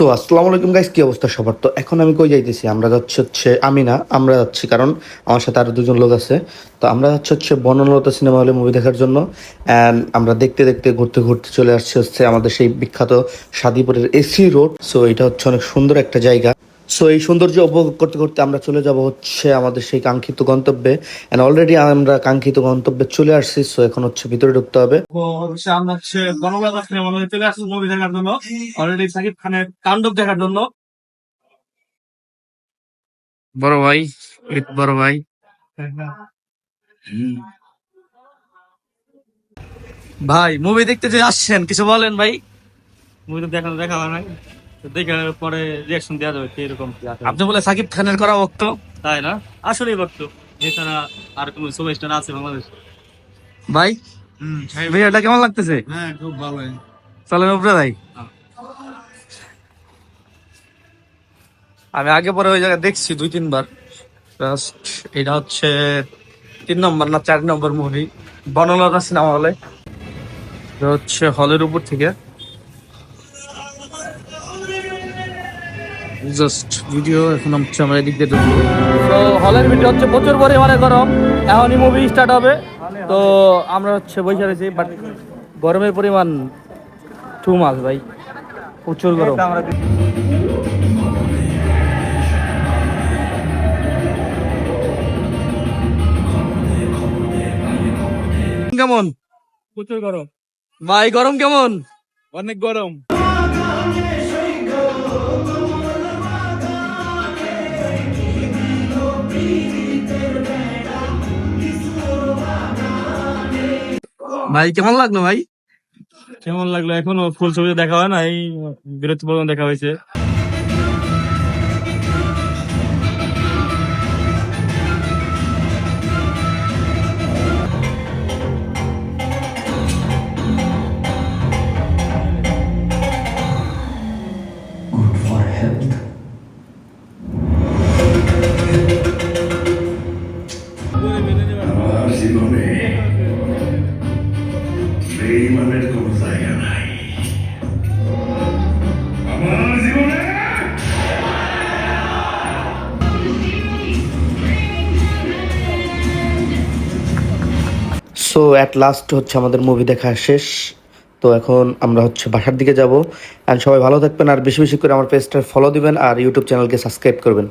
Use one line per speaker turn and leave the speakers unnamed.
So আসসালামু আলাইকুম guys, কি অবস্থা সবার? তো এখন আমি কই যাইতেছি? আমরা যাচ্ছি হচ্ছে, আমি না, আমরা যাচ্ছি, কারণ আমার সাথে আরো দুজন লোক আছে। তো আমরা যাচ্ছি হচ্ছে বনলতা সিনেমা হলে মুভি দেখার জন্য। অ্যান্ড আমরা দেখতে দেখতে ঘুরতে ঘুরতে চলে আসছি হচ্ছে আমাদের সেই বিখ্যাত সাদিপুরের এসি রোড। সো এটা হচ্ছে অনেক সুন্দর একটা জায়গা। সো এই সৌন্দর্য উপভোগ করতে করতে আমরা চলে যাব হচ্ছে আমাদের সেই কাঙ্ক্ষিত গন্তব্যে। অ্যান্ড অলরেডি আমরা কাঙ্ক্ষিত গন্তব্যে চলে আসছি। সো এখন হচ্ছে ভিতরে ঢুকতে হবে।
আমরা হচ্ছে গণবাদ সিনেমা হলে চলে আসছি মুভি দেখার জন্য, অলরেডি সাকিব খানের তাণ্ডব দেখার জন্য।
বড় ভাই, বড় ভাই।
ভাই মুভি দেখতে যে আসছেন কিছু বলেন ভাই। মুভি তো দেখা হয় নাই, তো দেখার পরে রিয়াকশন দেওয়া যাবে কিরকম কি আছে।
আপনি বলে সাকিব খানের করা ভক্ত?
তাই না? আসলেই ভক্ত। এছাড়া আর কোনো সুপারস্টার আছে বাংলাদেশ?
ভাই ভাইয়াটা কেমন লাগতেছে?
হ্যাঁ, খুব ভালো।
চলেন উপরে ভাই। আমি আগে পরে ওই জায়গায় দেখছি 2-3 বার। জাস্ট এটা হচ্ছে 3 নম্বর না 4 নম্বর মুভি বনলতা সিনেমা হলে। এটা হচ্ছে হলের উপর থেকে জাস্ট ভিডিও। এখন হচ্ছে আমরা এদিক দিয়ে ঢুকবো। তো হলের ভিতরে হচ্ছে প্রচুর পরিমাণে গরম, এখনই মুভি স্টার্ট হবে। তো আমরা হচ্ছে বসে রয়েছি, বাট গরমের পরিমাণ টু মাছ ভাই, প্রচুর গরম। কেমন
প্রচুর গরম
ভাই? গরম কেমন?
অনেক গরম।
ভাই কেমন লাগলো ভাই?
কেমন লাগলো? এখনো ফুল ছবি দেখা হয় না, এই বিরতি পর্যন্ত দেখা হয়েছে।
আমার জীবনে বেঈমানের কোনো জায়গা নাই। আমার জীবনে
সো অ্যাট লাস্ট হচ্ছে আমাদের মুভি দেখা শেষ। তো এখন আমরা হচ্ছে বাসার দিকে যাব। অ্যান্ড সবাই ভালো থাকবেন, আর বেশি বেশি করে আমার পেজটা ফলো দিবেন, আর ইউটিউব চ্যানেলকে সাবস্ক্রাইব করবেন।